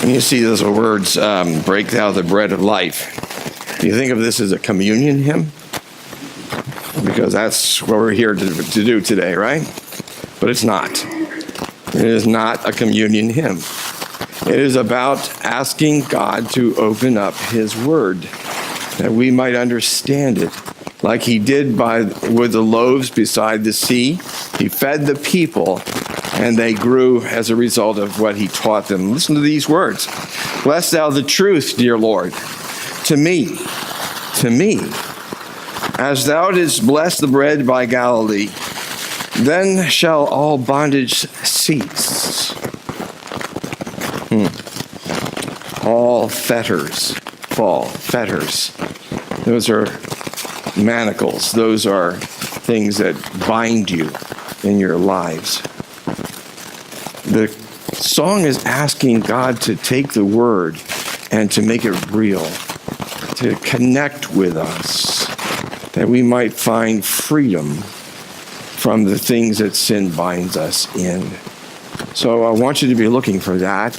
When you see those words, break thou the bread of life, do you think of this as a communion hymn? Because that's what we're here to do today, right? But it's not. It is not a communion hymn. It is about asking God to open up his word, that we might understand it. Like he did with the loaves beside the sea, he fed the people, and they grew as a result of what he taught them. Listen to these words. Bless thou the truth, dear Lord, to me, as thou didst bless the bread by Galilee, then shall all bondage cease. All fetters fall. Fetters. Those are manacles. Those are things that bind you in your lives. The song is asking God to take the word and to make it real, to connect with us, that we might find freedom from the things that sin binds us in. So I want you to be looking for that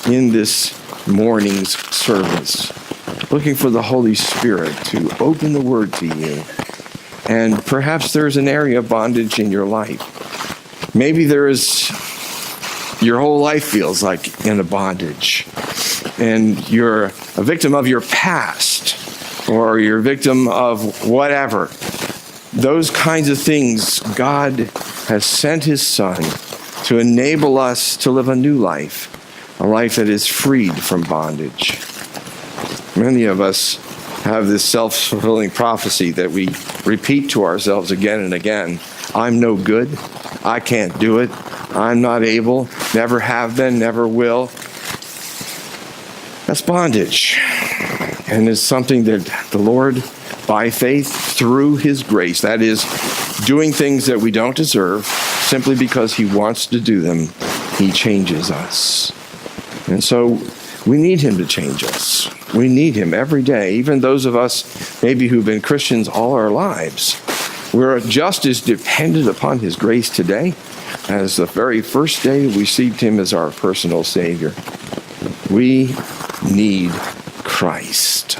in this morning's service, looking for the Holy Spirit to open the word to you. And perhaps there's an area of bondage in your life. Maybe your whole life feels like in a bondage, and you're a victim of your past, or you're a victim of whatever. Those kinds of things, God has sent his Son to enable us to live a new life, a life that is freed from bondage. Many of us have this self-fulfilling prophecy that we repeat to ourselves again and again. I'm no good. I can't do it. I'm not able. Never have been. Never will. That's bondage. And it's something that the Lord, by faith, through his grace, that is, doing things that we don't deserve, simply because he wants to do them, he changes us. And so we need him to change us. We need him every day. Even those of us maybe who've been Christians all our lives, we're just as dependent upon his grace today as the very first day we received him as our personal Savior. We need Christ.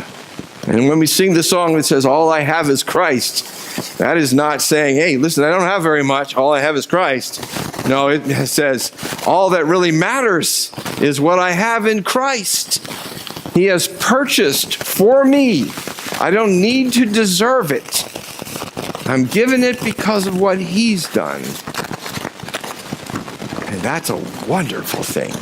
And when we sing the song that says, all I have is Christ, that is not saying, hey, listen, I don't have very much. All I have is Christ. No, it says, all that really matters is what I have in Christ. He has purchased for me. I don't need to deserve it. I'm given it because of what he's done. And that's a wonderful thing.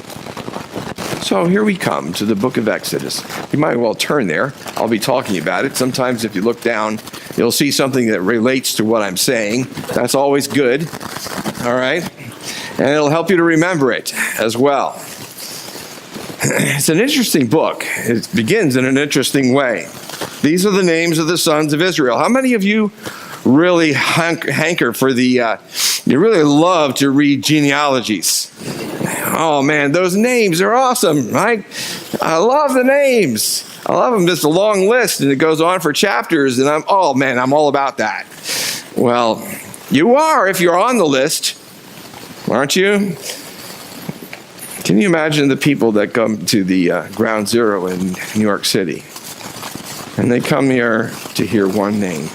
So here we come to the book of Exodus. You might well turn there. I'll be talking about it. Sometimes if you look down, you'll see something that relates to what I'm saying. That's always good. All right? And it'll help you to remember it as well. It's an interesting book. It begins in an interesting way. These are the names of the sons of Israel. How many of you really hanker for you really love to read genealogies? Oh man, those names are awesome, right? I love the names. I love them. Just a long list, and it goes on for chapters, and I'm all about that. Well, you are if you're on the list, aren't you? Can you imagine the people that come to the Ground Zero in New York City? And they come here to hear one name.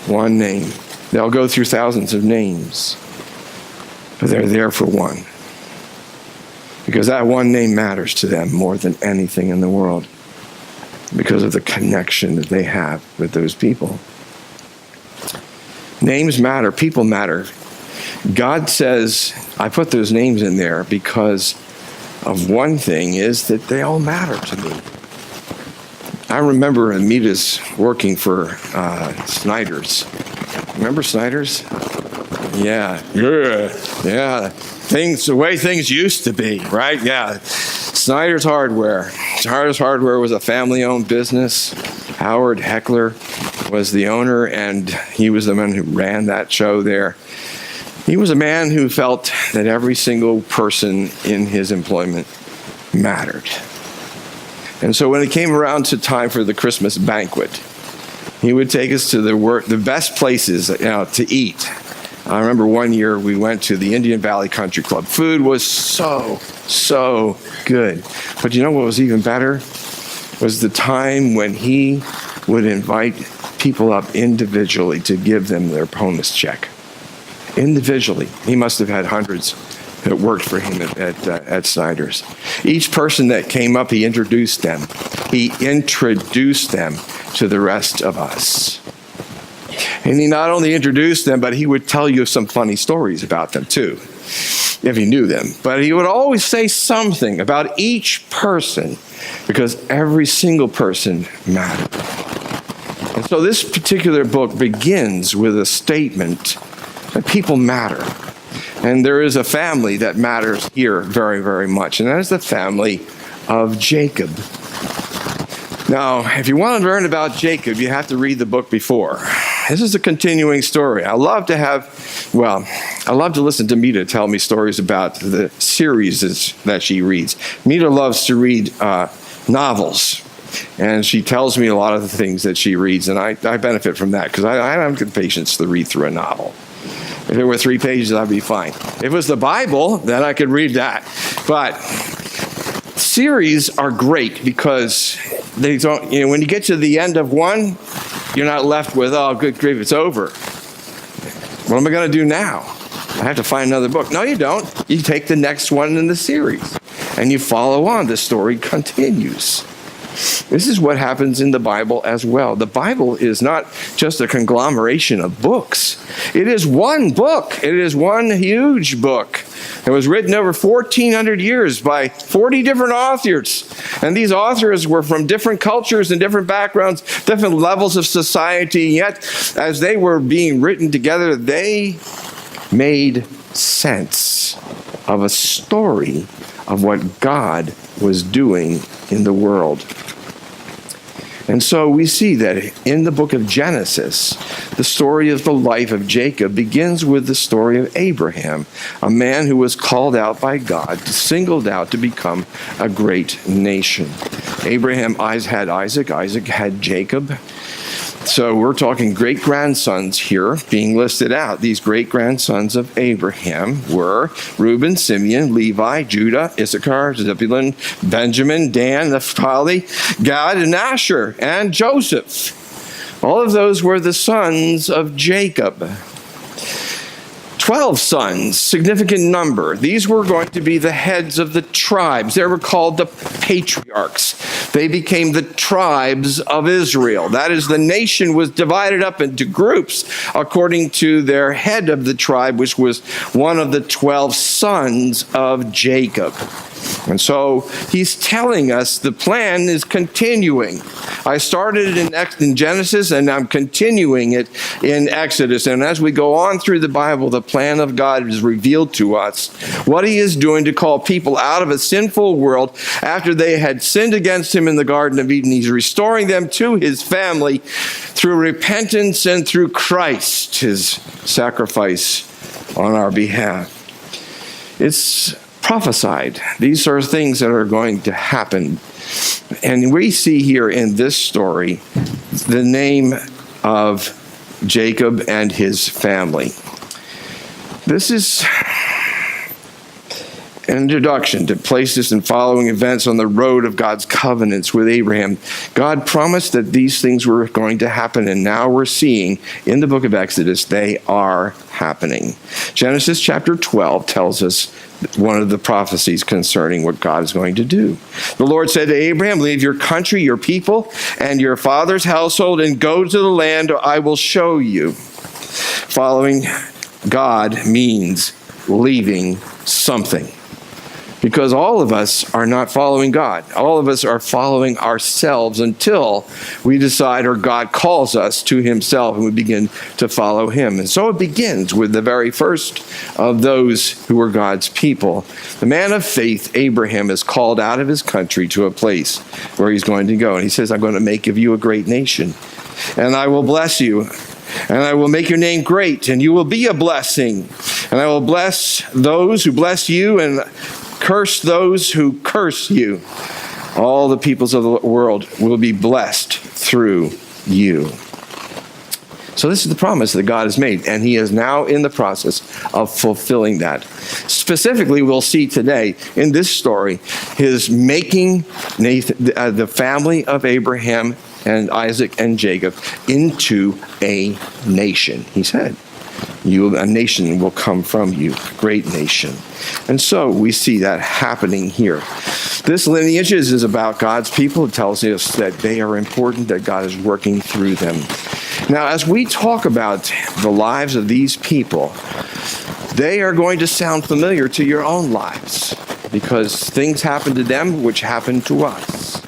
One name. They'll go through thousands of names, but they're there for one. Because that one name matters to them more than anything in the world, because of the connection that they have with those people. Names matter. People matter. God says, I put those names in there because of one thing, is that they all matter to me. I remember Amita's working for Snyder's. Remember Snyder's? Yeah. The way things used to be, right? Yeah. Snyder's Hardware. Snyder's Hardware was a family-owned business. Howard Heckler was the owner, and he was the man who ran that show there. He was a man who felt that every single person in his employment mattered. And so when it came around to time for the Christmas banquet, he would take us to the best places, to eat. I remember one year we went to the Indian Valley Country Club. Food was so good. But you know what was even better? Was the time when he would invite people up individually to give them their bonus check. Individually. He must have had hundreds that worked for him at Snyder's. Each person that came up, he introduced them. He introduced them to the rest of us. And he not only introduced them, but he would tell you some funny stories about them too, if he knew them. But he would always say something about each person, because every single person mattered. And so this particular book begins with a statement that people matter. And there is a family that matters here very, very much, and that is the family of Jacob. Now, if you want to learn about Jacob, you have to read the book before. This is a continuing story. I love to listen to Mita tell me stories about the series that she reads. Mita loves to read novels, and she tells me a lot of the things that she reads, and I benefit from that because I don't have the patience to read through a novel. If it were 3 pages, I'd be fine. If it was the Bible, then I could read that. But series are great because they don't, when you get to the end of one, you're not left with, oh, good grief, it's over. What am I going to do now? I have to find another book. No, you don't. You take the next one in the series and you follow on. The story continues. This is what happens in the Bible as well. The Bible is not just a conglomeration of books. It is one book. It is one huge book. It was written over 1,400 years by 40 different authors. And these authors were from different cultures and different backgrounds, different levels of society. Yet, as they were being written together, they made sense of a story of what God was doing in the world. And so we see that in the book of Genesis, the story of the life of Jacob begins with the story of Abraham, a man who was called out by God, singled out to become a great nation. Abraham had Isaac, Isaac had Jacob. So we're talking great-grandsons here being listed out. These great-grandsons of Abraham were Reuben, Simeon, Levi, Judah, Issachar, Zebulun, Benjamin, Dan, Naphtali, Gad, and Asher, and Joseph. All of those were the sons of Jacob. 12 sons, significant number. These were going to be the heads of the tribes. They were called the patriarchs. They became the tribes of Israel. That is, the nation was divided up into groups according to their head of the tribe, which was one of the 12 sons of Jacob. And so he's telling us the plan is continuing. I started it in Genesis, and I'm continuing it in Exodus. And as we go on through the Bible, the plan of God is revealed to us. What he is doing to call people out of a sinful world after they had sinned against him in the Garden of Eden. He's restoring them to his family through repentance and through Christ, his sacrifice on our behalf. It's prophesied. These are things that are going to happen. And we see here in this story the name of Jacob and his family. This is an introduction to places and following events on the road of God's covenants with Abraham. God promised that these things were going to happen, and now we're seeing in the book of Exodus they are happening. Genesis chapter 12 tells us one of the prophecies concerning what God is going to do. The Lord said to Abraham, leave your country, your people, and your father's household, and go to the land I will show you. Following God means leaving something. Because all of us are not following God. All of us are following ourselves until we decide, or God calls us to himself, and we begin to follow him. And so it begins with the very first of those who were God's people. The man of faith, Abraham, is called out of his country to a place where he's going to go. And he says, I'm going to make of you a great nation, and I will bless you. And I will make your name great, and you will be a blessing. And I will bless those who bless you, and curse those who curse you. All the peoples of the world will be blessed through you. So this is the promise that God has made, and he is now in the process of fulfilling that. Specifically, we'll see today in this story his making the family of Abraham and Isaac and Jacob into a nation. He said, a nation will come from you, a great nation. And so we see that happening here. This lineage is about God's people. It tells us that they are important, that God is working through them. Now, as we talk about the lives of these people, they are going to sound familiar to your own lives because things happen to them which happen to us.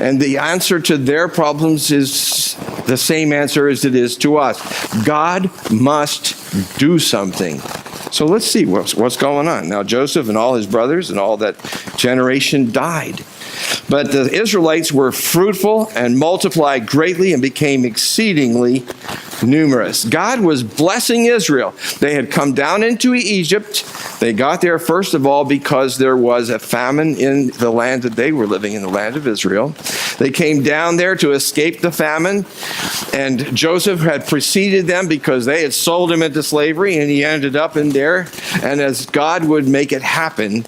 And the answer to their problems is the same answer as it is to us. God must do something. So let's see what's going on. Now, Joseph and all his brothers and all that generation died. But the Israelites were fruitful and multiplied greatly and became exceedingly numerous. God was blessing Israel. They had come down into Egypt. They got there, first of all, because there was a famine in the land that they were living in, the land of Israel. They came down there to escape the famine, and Joseph had preceded them because they had sold him into slavery, and he ended up in there. And as God would make it happen,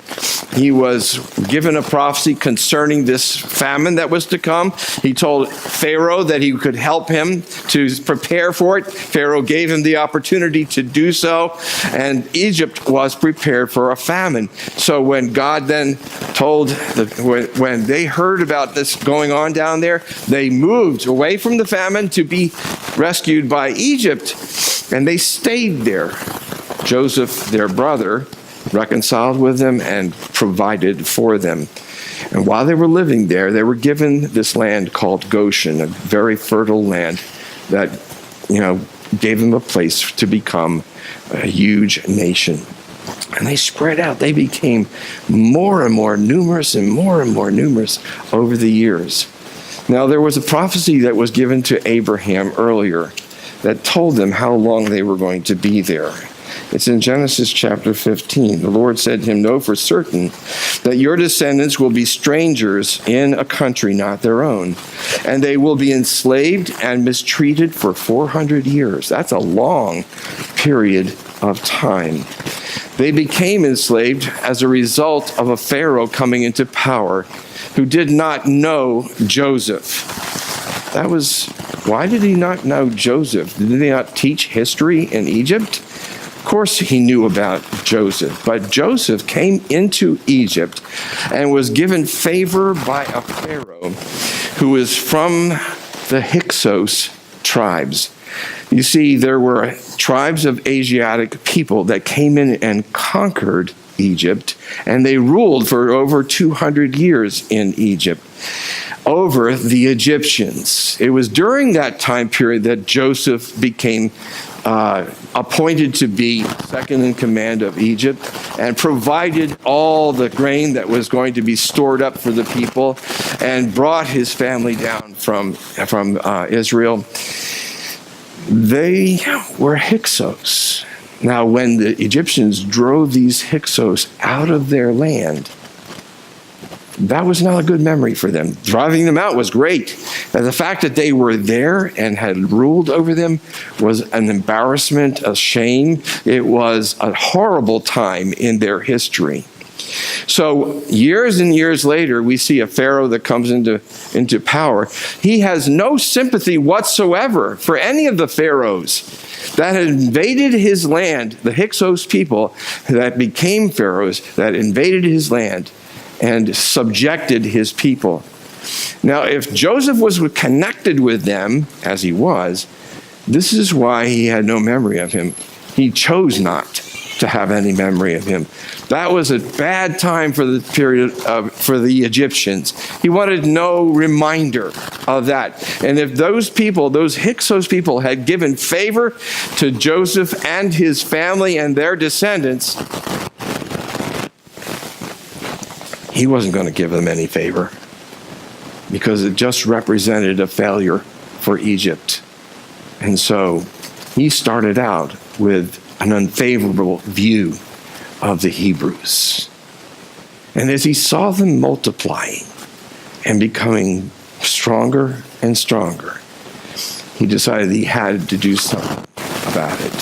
he was given a prophecy concerning this famine that was to come. He told Pharaoh that he could help him to prepare for it. Pharaoh gave him the opportunity to do so, and Egypt was prepared for a famine. So when God then told, when they heard about this going on down there, they moved away from the famine to be rescued by Egypt, and they stayed there. Joseph, their brother, reconciled with them and provided for them. And while they were living there, they were given this land called Goshen, a very fertile land that, gave them a place to become a huge nation. And they spread out. They became more and more numerous and more numerous over the years. Now, there was a prophecy that was given to Abraham earlier that told them how long they were going to be there. It's in Genesis chapter 15. The Lord said to him, "Know for certain that your descendants will be strangers in a country not their own, and they will be enslaved and mistreated for 400 years." That's a long period of time. They became enslaved as a result of a Pharaoh coming into power who did not know Joseph. Why did he not know Joseph? Did they not teach history in Egypt? Of course he knew about Joseph, but Joseph came into Egypt and was given favor by a Pharaoh who was from the Hyksos tribes. You see, there were tribes of Asiatic people that came in and conquered Egypt, and they ruled for over 200 years in Egypt over the Egyptians. It was during that time period that Joseph became appointed to be second in command of Egypt and provided all the grain that was going to be stored up for the people and brought his family down from Israel. They were Hyksos. Now, when the Egyptians drove these Hyksos out of their land, that was not a good memory for them. Driving them out was great. And the fact that they were there and had ruled over them was an embarrassment, a shame. It was a horrible time in their history. So years and years later, we see a Pharaoh that comes into power. He has no sympathy whatsoever for any of the pharaohs that had invaded his land, the Hyksos people that became pharaohs that invaded his land and subjected his people. Now, if Joseph was connected with them, as he was, this is why he had no memory of him. He chose not to have any memory of him. That was a bad time for the period for the Egyptians. He wanted no reminder of that. And if those people, those Hyksos people, had given favor to Joseph and his family and their descendants, he wasn't going to give them any favor because it just represented a failure for Egypt. And so he started out with an unfavorable view of the Hebrews. And as he saw them multiplying and becoming stronger and stronger, he decided he had to do something about it.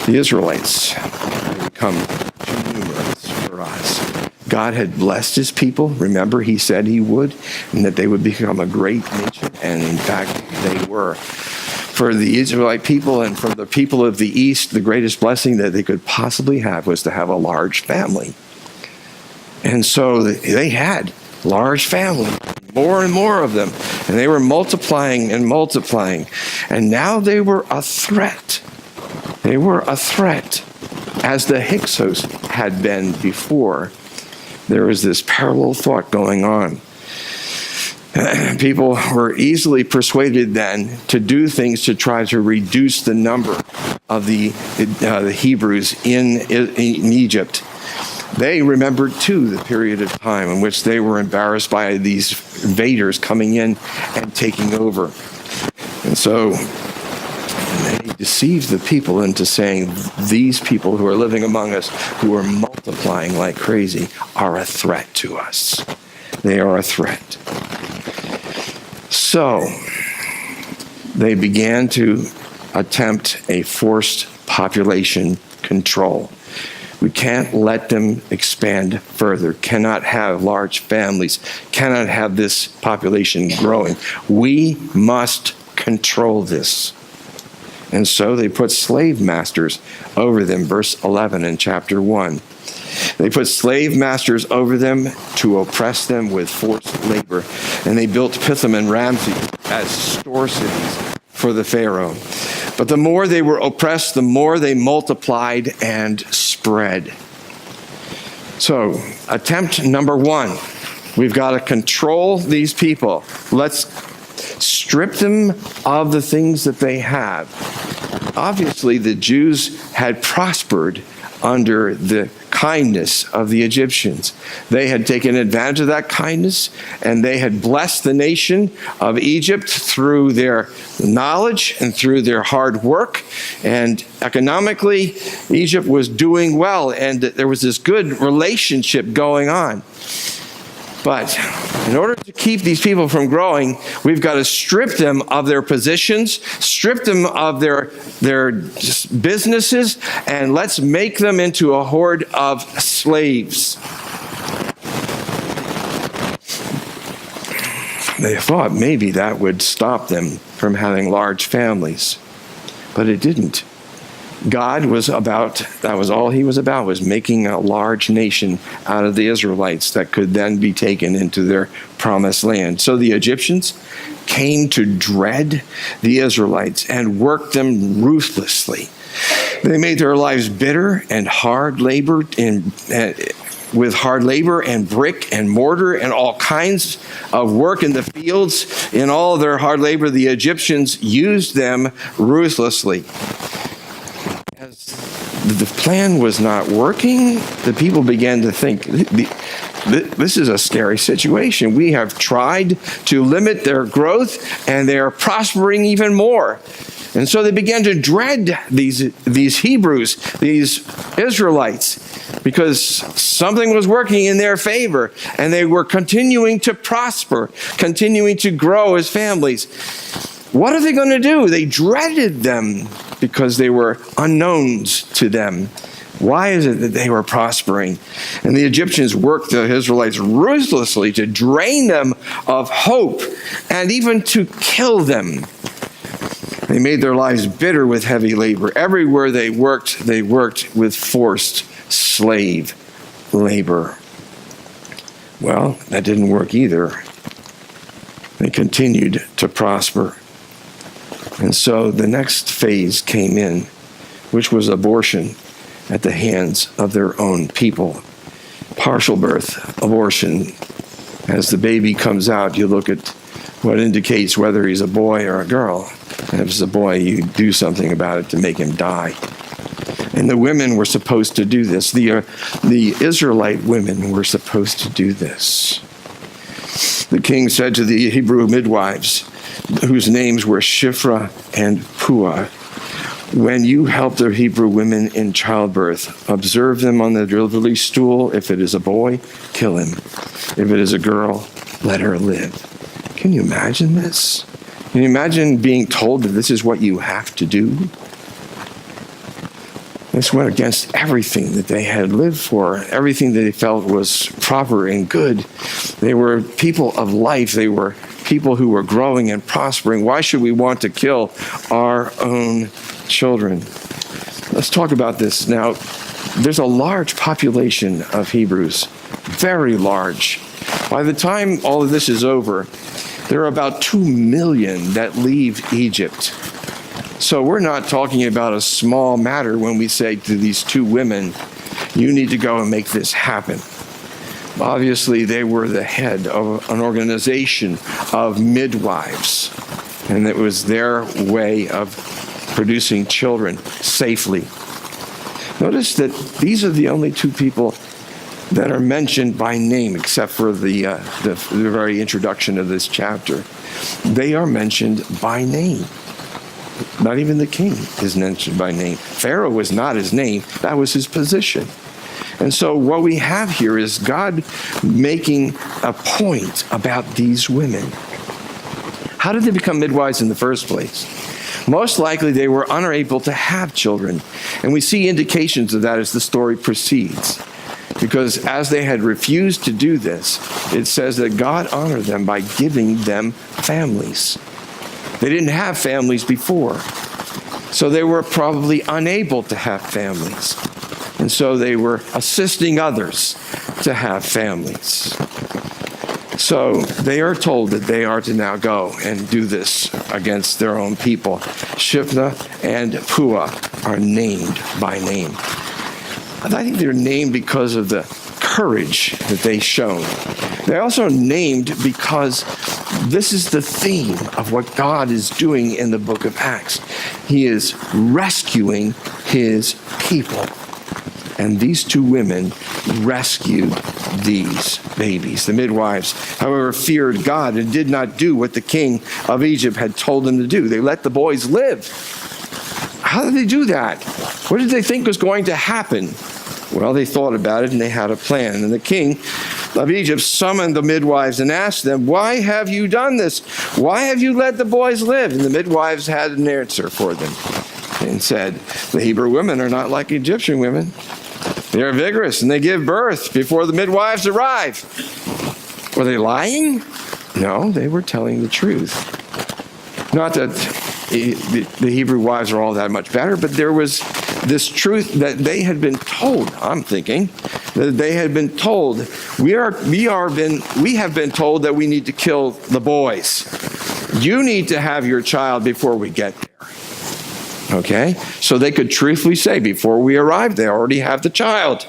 The Israelites had become too numerous for us. God had blessed his people. Remember, he said he would, and that they would become a great nation. And in fact, they were. For the Israelite people and for the people of the East, the greatest blessing that they could possibly have was to have a large family. And so they had large families, more and more of them. And they were multiplying and multiplying. And now they were a threat. They were a threat, as the Hyksos had been before. There was this parallel thought going on. People were easily persuaded then to do things to try to reduce the number of the Hebrews in Egypt. They remembered, too, the period of time in which they were embarrassed by these invaders coming in and taking over. And so they deceived the people into saying, these people who are living among us, who are multiplying like crazy, are a threat to us. They are a threat. So they began to attempt a forced population control. We can't let them expand further, cannot have large families, cannot have this population growing. We must control this. And so they put slave masters over them, verse 11 in chapter 1. They put slave masters over them to oppress them with forced labor. And they built Pithom and Ramses as store cities for the Pharaoh. But the more they were oppressed, the more they multiplied and spread. So, attempt number one. We've got to control these people. Let's strip them of the things that they have. Obviously, the Jews had prospered under the kindness of the Egyptians. They had taken advantage of that kindness, and they had blessed the nation of Egypt through their knowledge and through their hard work. And economically, Egypt was doing well, and there was this good relationship going on. But in order to keep these people from growing, we've got to strip them of their positions, strip them of their businesses, and let's make them into a horde of slaves. They thought maybe that would stop them from having large families, but it didn't. God was that was all he was about, was making a large nation out of the Israelites that could then be taken into their promised land. So the Egyptians came to dread the Israelites and worked them ruthlessly. They made their lives bitter and hard labor, with hard labor and brick and mortar and all kinds of work in the fields. In all their hard labor, the Egyptians used them ruthlessly. As the plan was not working, the people began to think, this is a scary situation. We have tried to limit their growth, and they are prospering even more. And so they began to dread these Hebrews, these Israelites, because something was working in their favor, and they were continuing to prosper, continuing to grow as families. What are they going to do? They dreaded them because they were unknowns to them. Why is it that they were prospering? And the Egyptians worked the Israelites ruthlessly to drain them of hope and even to kill them. They made their lives bitter with heavy labor. Everywhere they worked with forced slave labor. Well, that didn't work either. They continued to prosper. And so the next phase came in, which was abortion at the hands of their own people. Partial birth, abortion. As the baby comes out, you look at what indicates whether he's a boy or a girl. And if it's a boy, you do something about it to make him die. And the women were supposed to do this. The Israelite women were supposed to do this. The king said to the Hebrew midwives, whose names were Shiphrah and Puah, when you help the Hebrew women in childbirth, observe them on the delivery stool. If it is a boy, kill him. If it is a girl, let her live. Can you imagine this? Can you imagine being told that this is what you have to do? This went against everything that they had lived for, everything that they felt was proper and good. They were people of life. They were people who were growing and prospering. Why should we want to kill our own children? Let's talk about this. Now, there's a large population of Hebrews, very large. By the time all of this is over, there are about 2 million that leave Egypt. So we're not talking about a small matter when we say to these 2 women, you need to go and make this happen. Obviously, they were the head of an organization of midwives, and it was their way of producing children safely. Notice that these are the only 2 people that are mentioned by name, except for the very introduction of this chapter. They are mentioned by name. Not even the king is mentioned by name. Pharaoh was not his name. That was his position. And so what we have here is God making a point about these women. How did they become midwives in the first place? Most likely they were unable to have children. And we see indications of that as the story proceeds. Because as they had refused to do this, it says that God honored them by giving them families. They didn't have families before. So they were probably unable to have families. And so they were assisting others to have families. So they are told that they are to now go and do this against their own people. Shiphnah and Puah are named by name. I think they're named because of the courage that they shown. They're also named because this is the theme of what God is doing in the book of Acts. He is rescuing his people. And these 2 women rescued these babies. The midwives, however, feared God and did not do what the king of Egypt had told them to do. They let the boys live. How did they do that? What did they think was going to happen? Well, they thought about it and they had a plan. And the king of Egypt summoned the midwives and asked them, why have you done this? Why have you let the boys live? And the midwives had an answer for them and said, the Hebrew women are not like Egyptian women. They are vigorous and they give birth before the midwives arrive. Were they lying? No, they were telling the truth. Not that the Hebrew wives are all that much better, but there was this truth that they had been told, I'm thinking, that they had been told, we have been told that we need to kill the boys. You need to have your child before we get there. Okay? So they could truthfully say, before we arrive, they already have the child.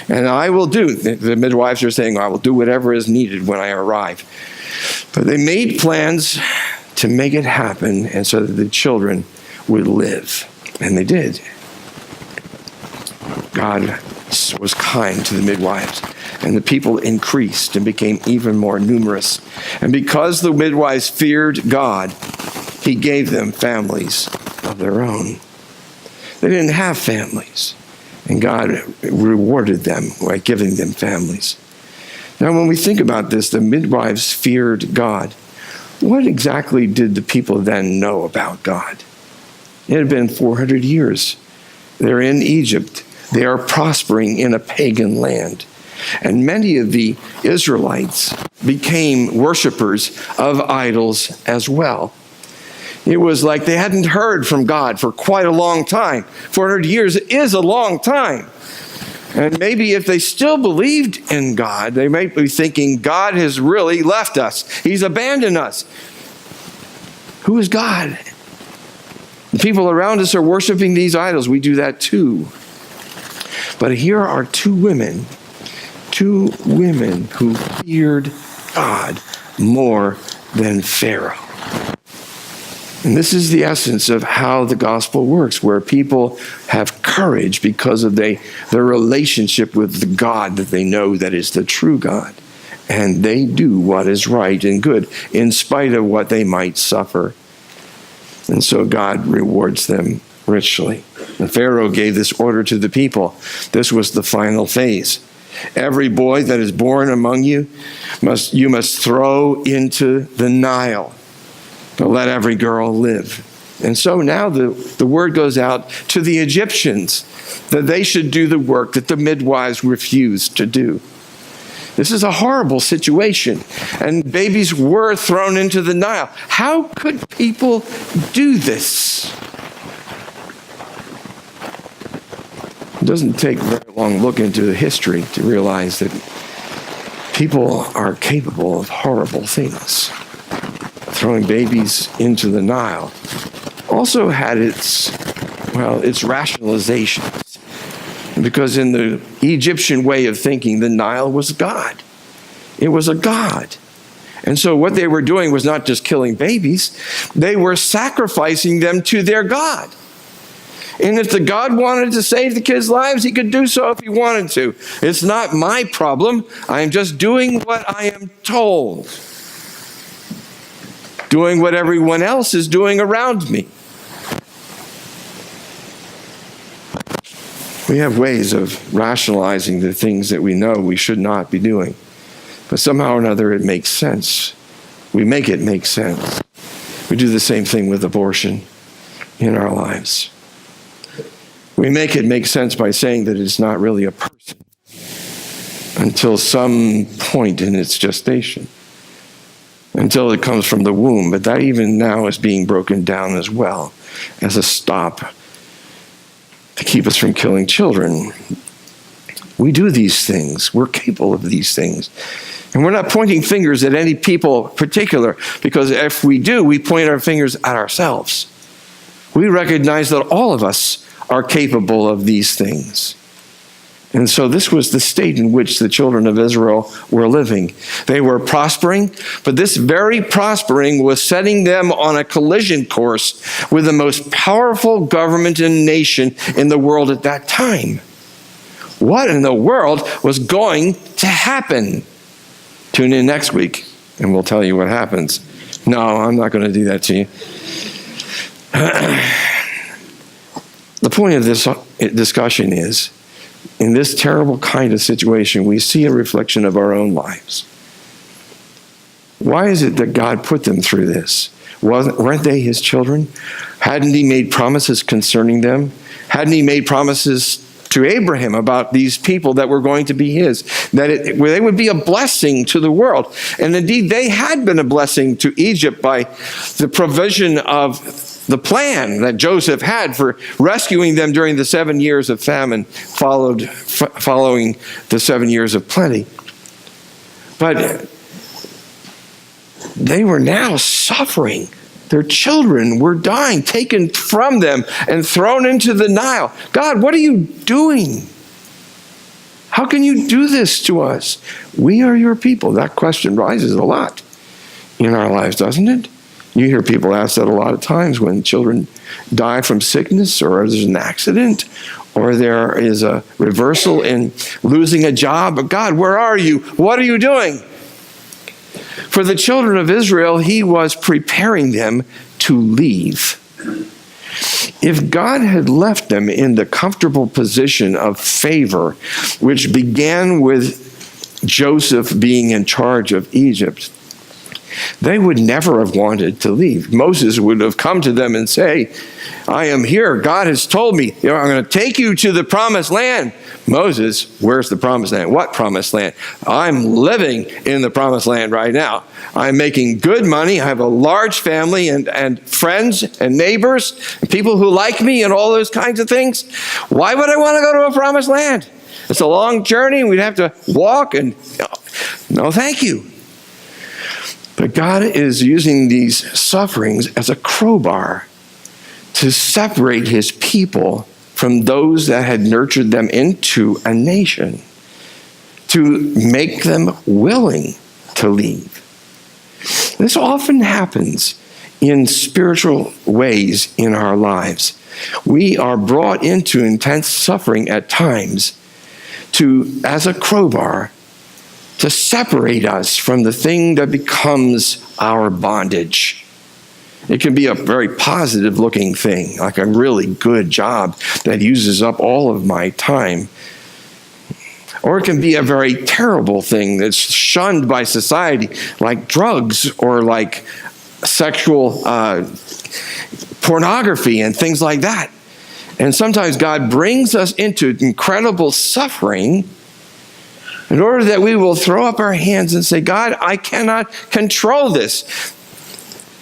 And I will do, the midwives are saying, I will do whatever is needed when I arrive. But they made plans to make it happen, and so that the children would live. And they did. God was kind to the midwives, and the people increased and became even more numerous. And because the midwives feared God, he gave them families of their own. They didn't have families, and God rewarded them by giving them families. Now, when we think about this, the midwives feared God. What exactly did the people then know about God? It had been 400 years. They're in Egypt. They are prospering in a pagan land. And many of the Israelites became worshipers of idols as well. It was like they hadn't heard from God for quite a long time. 400 years is a long time. And maybe if they still believed in God, they might be thinking, God has really left us. He's abandoned us. Who is God? The people around us are worshiping these idols. We do that too. But here are 2 women who feared God more than Pharaoh. And this is the essence of how the gospel works, where people have courage because of their relationship with the God that they know that is the true God. And they do what is right and good in spite of what they might suffer. And so God rewards them richly. And Pharaoh gave this order to the people. This was the final phase. Every boy that is born among you, you must throw into the Nile. but let every girl live. And so now the word goes out to the Egyptians that they should do the work that the midwives refused to do. This is a horrible situation, and babies were thrown into the Nile. How could people do this? It doesn't take a very long look into the history to realize that people are capable of horrible things. Throwing babies into the Nile also had its rationalizations. Because in the Egyptian way of thinking, the Nile was God. It was a god. And so what they were doing was not just killing babies, they were sacrificing them to their god. And if the God wanted to save the kids' lives, he could do so if he wanted to. It's not my problem. I am just doing what I am told. Doing what everyone else is doing around me. We have ways of rationalizing the things that we know we should not be doing. But somehow or another it makes sense. We make it make sense. We do the same thing with abortion in our lives. We make it make sense by saying that it's not really a person until some point in its gestation, until it comes from the womb. But that even now is being broken down as well as a stop to keep us from killing children. We do these things. We're capable of these things. And we're not pointing fingers at any people in particular, because if we do, we point our fingers at ourselves. We recognize that all of us are capable of these things. And so this was the state in which the children of Israel were living. They were prospering, but this very prospering was setting them on a collision course with the most powerful government and nation in the world at that time. What in the world was going to happen? Tune in next week, and we'll tell you what happens. No, I'm not going to do that to you. The point of this discussion is, in this terrible kind of situation, we see a reflection of our own lives. Why is it that God put them through this? Weren't they his children? Hadn't he made promises concerning them? Hadn't he made promises to Abraham about these people that were going to be his, that they would be a blessing to the world? And indeed, they had been a blessing to Egypt by the provision of the plan that Joseph had for rescuing them during the 7 years of famine following the 7 years of plenty. But they were now suffering. Their children were dying, taken from them and thrown into the Nile. God, what are you doing? How can you do this to us? We are your people. That question rises a lot in our lives, doesn't it? You hear people ask that a lot of times when children die from sickness, or there's an accident, or there is a reversal in losing a job. But God, where are you? What are you doing? For the children of Israel, he was preparing them to leave. If God had left them in the comfortable position of favor, which began with Joseph being in charge of Egypt, they would never have wanted to leave. Moses would have come to them and say, I am here. God has told me, I'm going to take you to the promised land. Moses, where's the promised land? What promised land? I'm living in the promised land right now. I'm making good money. I have a large family and friends and neighbors and people who like me and all those kinds of things. Why would I want to go to a promised land? It's a long journey. We'd have to walk and no, thank you. But God is using these sufferings as a crowbar to separate his people from those that had nurtured them into a nation, to make them willing to leave. This often happens in spiritual ways in our lives. We are brought into intense suffering at times as a crowbar, to separate us from the thing that becomes our bondage. It can be a very positive looking thing, like a really good job that uses up all of my time. Or it can be a very terrible thing that's shunned by society, like drugs or like sexual pornography and things like that. And sometimes God brings us into incredible suffering in order that we will throw up our hands and say, God, I cannot control this.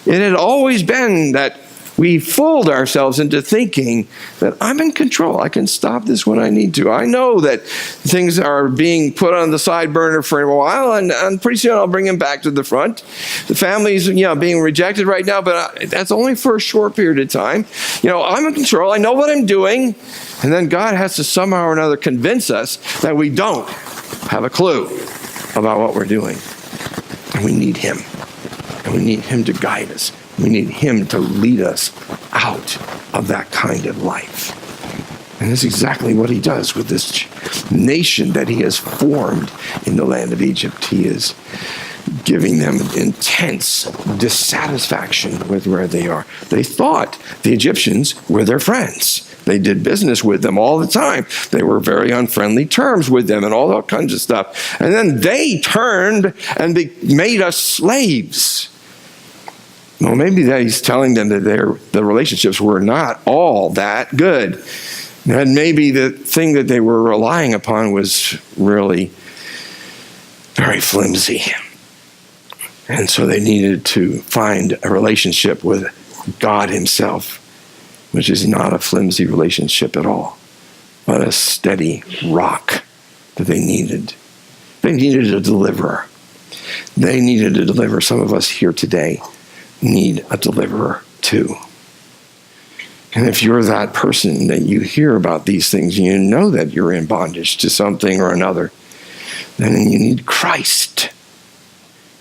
It had always been that we fooled ourselves into thinking that I'm in control. I can stop this when I need to. I know that things are being put on the side burner for a while, and pretty soon I'll bring them back to the front. The family's, being rejected right now, but that's only for a short period of time. I'm in control. I know what I'm doing. And then God has to somehow or another convince us that we don't have a clue about what we're doing. And we need him. And we need him to guide us. We need him to lead us out of that kind of life. And that's exactly what he does with this nation that he has formed in the land of Egypt. He is giving them intense dissatisfaction with where they are. They thought the Egyptians were their friends. They did business with them all the time. They were very on friendly terms with them and all that kinds of stuff. And then they turned and made us slaves. Well, maybe that he's telling them that the relationships were not all that good. And maybe the thing that they were relying upon was really very flimsy. And so they needed to find a relationship with God himself, which is not a flimsy relationship at all, but a steady rock that they needed. They needed a deliverer. They needed a deliverer. Some of us here today need a deliverer too. And if you're that person that you hear about these things, and you know that you're in bondage to something or another, then you need Christ.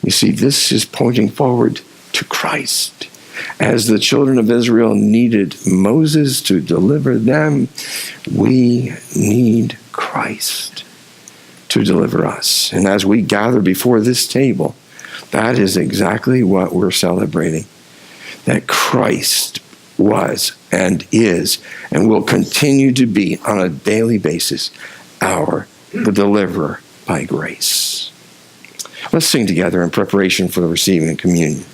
You see, this is pointing forward to Christ. As the children of Israel needed Moses to deliver them, we need Christ to deliver us. And as we gather before this table, that is exactly what we're celebrating. That Christ was and is and will continue to be on a daily basis the deliverer by grace. Let's sing together in preparation for the receiving of communion.